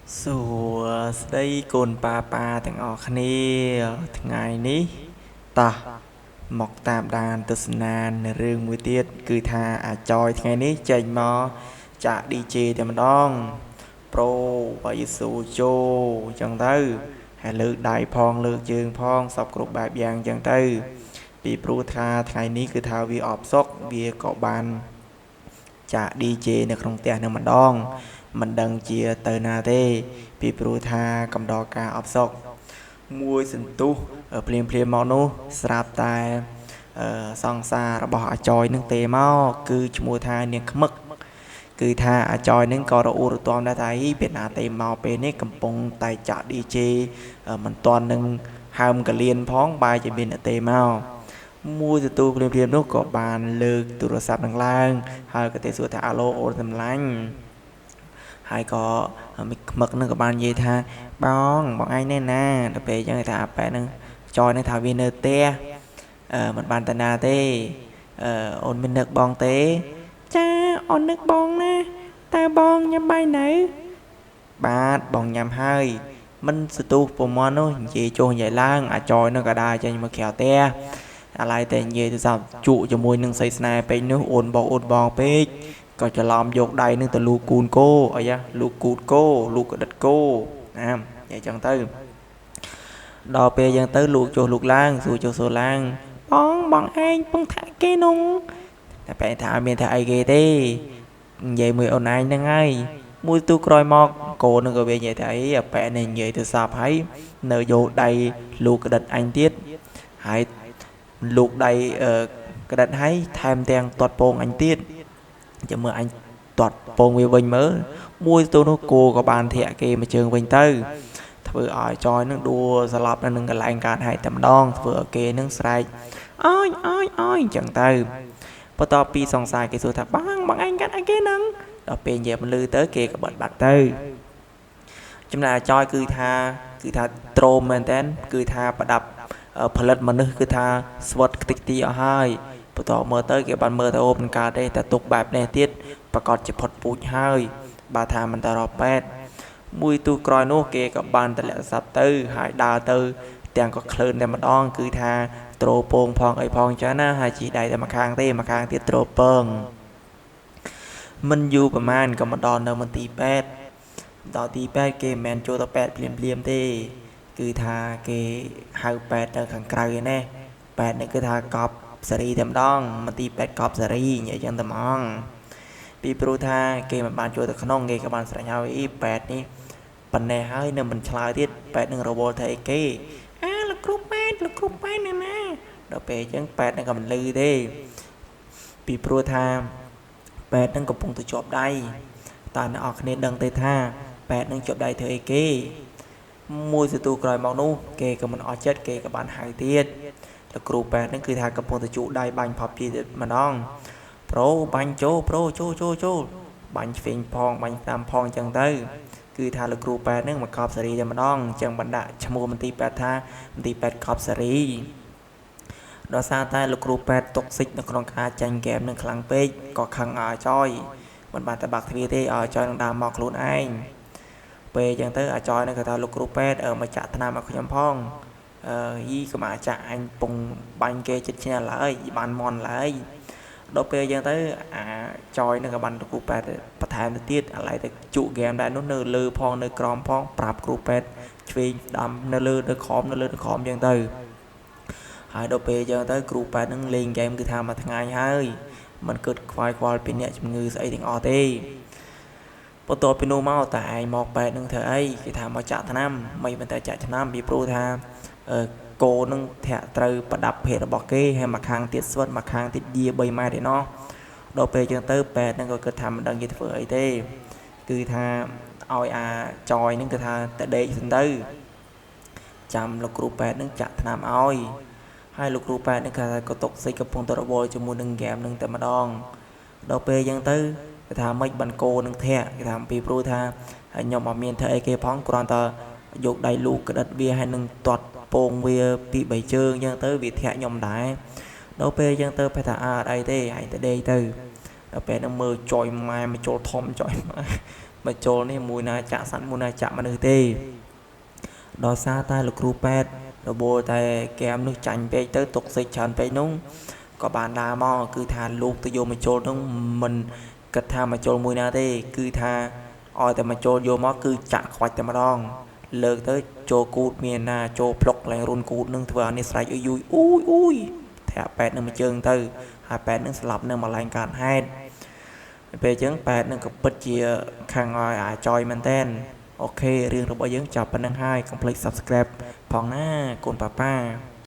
Sủa đây cồn paទាំងអស់គ្នាថ្ងៃនេះតោះមកតាមដានទស្សនានៅរឿងមួយទៀតគឺថាអាចយថ្ងៃនេះចេញមកចាក់ DJ តែម្ដងប្រូវាយស៊ូជូអញ្ចឹងទៅហើយលើកដៃផងលើកជើងផងសពគ្រប់បែបយ៉ាងអញ្ចឹងទៅពីព្រោះថាថ្ងៃនេះគឺថាវាអបសុកវាក៏បានចាក់ DJ នៅក្នុងផ្ទះនឹងម្ដងមិនដឹងជាទៅណាទេពីព្រោះថាកំដរការអបសុកមួយសន្ទុះភ្លាមមកនោះស្រាប់តែសង្សាររបស់អាចយនឹងទេមកគឺឈ្មោះថានាងខ្មឹកគឺថាអាចយនឹងក៏រអ៊ូរទាំដែរថាពេលណាទេមកពេលនេះកំពុងតែចាក់ DJ មិនទាន់នឹងហើមកលៀនផងបែរជាមានទេមកមួយទទួលភ្លាមនោះក៏បានលើកទូរស័ព្ទនឹងឡើងហើយក៏ទេសួរថាអាឡូអូនសម្លាញ់ហើយក៏ខ្មឹកនឹងក៏បាននិយាយថាបងឯងនៅណាដល់ពេលអញ្ចឹងថាប៉ែនឹងចយនឹងថាវានៅផ្ទះមិនបានតាណាទេអូនមាននឹកបងទេចាអូននឹកបងណាតើបងញ៉ាំបាយនៅបាទបងញ៉ាំហើយមិនសទូពមនោះនិយាយចុះនិយាយឡើងអាចយនឹងក៏ដើរចេញមកក្រៅផ្ទះអាឡ័យតែនិយាយទៅសោះជក់ជាមួយនឹងស័យស្នេហ៍ពេកនោះអូនបងពេកក៏ច្រឡំយកដៃនឹងទៅលូកគូនគោអីយ៉ាលូកគូនគោលូកកដិតគោណានិយាយចឹងទៅដល់ពេលចឹងទៅលូកចុះលូកឡើងសួរចុះសួរឡើងបងឯងពងថាគេនោះតែបែរថាមានថាអីគេទេនិយាយមួយអូនឯងហ្នឹងហើយមួយទូក្រោយមកកូននឹងក៏វានិយាយថាអីអាប៉ែនេះនិយាយទៅសាប់ហើយនៅយកដៃលូកកដិតអញទៀតហើយលូកដៃកដិតហើយថែមទាំងទាត់ពងអញទៀតចាំមើលអញទាត់ពងវាវិញមើលមួយទៅនោះគោក៏បានធាក់គេមកជើងវិញទៅធ្វើឲ្យចយនឹងដួលស្លាប់នៅនឹងកន្លែងកាត់ហើយតែម្ដងធ្វើឲ្យគេនឹងស្រែកអើយអញ្ចឹងទៅបន្ទាប់ពីសង្សារគេសួរថាបងឯងកាត់អីគេនឹងដល់ពេលនិយាយមិនលឺទៅគេក៏បាត់ទៅចំណែកចយគឺថាត្រោមមែនតើគឺថាប្រដាប់ផលិតមនុស្សគឺថាស្វិតខ្ទេចទីអស់ហើយបន្តមើលទៅគេបានមើលទៅអូបនឹងកើតទេតែទុកបែបនេះទៀតប្រកាសជាផុតពូជហើយបើថាមិនតរប៉ែតមួយទូក្រោយនោះគេក៏បានតម្លាក់សັບទៅហើយដើរទៅទាំងក៏ក្លឿនតែម្ដងគឺថាត្រោពងផងអីផងចឹងណាហើយជីដៃតែម្ខាងទេម្ខាងទៀតត្រោពងមិនយូរប្រហែលក៏មកដល់នៅមន្ទីរពេទ្យដល់ទីពេទ្យគេមិនមែនចូលទៅពេទ្យភ្លាមទេគឺថាគេហៅពេទ្យនៅខាងក្រៅឯណេះពេទ្យនេះគឺថាកប់សេរីតែម្ដងមន្ទីរពេទ្យកប់សេរីនិយាយចឹងតែហ្មងពីព្រោះថាគេមិនបានចូលទៅក្នុងគេក៏បានស្រេញឲ្យពេទ្យនេះប៉ុណ្ណេះហើយនៅមិនឆ្លើយទៀតពេទ្យនឹងរវល់ថាអីគេលោកគ្រូពេទ្យណាដល់ពេលអញ្ចឹងពេទ្យនឹងក៏មិនលឺទេពីព្រោះថាពេទ្យនឹងកំពុងទៅជាប់ដៃតើអ្នកនរគ្នាដឹងទេថាពេទ្យនឹងជាប់ដៃធ្វើអីគេមួយសទូក្រោយមកនោះគេក៏មិនអស់ចិត្តគេក៏បានហៅទៀតលោកគ្រូពេទ្យនឹងគឺថាកំពុងទៅជក់ដៃបាញ់ផប់ជាម្ដងប្រូបាញ់ចូលប្រូចូលបាញ់ឆ្វេងផងបាញ់តាមផងអញ្ចឹងទៅគឺថាលោកគ្រូពេទ្យនឹងមកកប់សេរីតែម្ដងអញ្ចឹងបណ្ដាក់ឈ្មោះមន្ទីរពេទ្យថាមន្ទីរពេទ្យកប់សេរីដោយសារតែលោកគ្រូពេទ្យតុកសិចនៅក្នុងការចាញ់ហ្គេមនឹងខ្លាំងពេកក៏ខឹងឲ្យចយមិនបានតែបាក់ទ្វារទេឲ្យចយនឹងដើរមកខ្លួនឯងពេលអញ្ចឹងទៅអាចយនឹងគាត់ថាលោកគ្រូពេទ្យមកចាក់ថ្នាំឲ្យខ្ញុំផងយីក៏មកចាក់អញពងបាញ់គេចិត្តឈ្នះឡើយបានមន់ឡើយដល់ពេលអញ្ចឹងទៅអាចយនឹងក៏បានលោកគ្រូពេទ្យបន្ថែមទៅទៀតឥឡូវទៅជក់ហ្គេមដែរនោះនៅលើផងនៅក្រោមផងប្រាប់គ្រូពេទ្យឆ្វេងស្ដាំនៅលើនៅក្រោមអញ្ចឹងទៅហើយដល់ពេលអញ្ចឹងទៅគ្រូពេទ្យនឹងលេងហ្គេមគឺថាមួយថ្ងៃហើយមិនគិតខ្វាយខ្វល់ពីអ្នកជំងឺស្អីទាំងអស់ទេបន្ទាប់ពីនោះមកតែឯងមកពេទ្យនឹងធ្វើអីគេថាមកចាក់ថ្នាំមិនមែនតែចាក់ថ្នាំពីព្រោះថាគោនឹងធាក់ត្រូវប្រដាប់ភេទរបស់គេហើយមួយខាងទៀតស្វិតមួយខាងទៀតយា3ម៉ែត្រឯណោះដល់ពេលចឹងទៅពេទ្យនឹងក៏គិតថាមិនដឹងគេធ្វើអីទេគឺថាឲ្យអាចយនឹងគឺថាតែដេកសិនទៅចាំលោកគ្រូពេទ្យនឹងចាក់ថ្នាំឲ្យហើយលោកគ្រូពេទ្យនឹងគេថាក៏តុកសិចកំពុងតែរវល់ជាមួយនឹងហ្គេមនឹងតែម្ដងដល់ពេលចឹងទៅគេថាមិនបានគោនឹងធាក់គេថាពីព្រោះថាខ្ញុំអត់មានធ្វើអីគេផងគ្រាន់តែយកដៃលូកក្តិតវាហើយនឹងទាត់ពងវាពី3ជើងអញ្ចឹងទៅវាធាក់ខ្ញុំដែរដល់ពេលអញ្ចឹងទៅបែរថាអត់អីទេហើយទៅដេកទៅដល់ពេលនឹងមើលចុយម៉ែមកចូលធំចុយ mà trôi này mùi na chạ sẵn mùi na chạ mà nữ tê đó xa tay là cú pet rồi bùa tay kèm nước chanh pe tới tục xây trần pe nung có bạn đà mò cứ thà luôn tôi vô mà trôi nung mình cất tha mà trôi mùi na tê cứ tha oiแต่mà trôi vô mó cứ chạ khoạchแต่mà đong lơ tới trôi cút miền na trôi plok lại run cút nung thừa này sài ui ui ui thẻ pet nung mà chừng từ hai pet nung sập nung mà lành cạn hai về chứng pet nung có bật chia khang oi choi mình tên ok เรื่องរបស់យើងចប់ប៉ុណ្្នឹងហើយ complete subscribe ផងណាកូនប៉ាប៉ា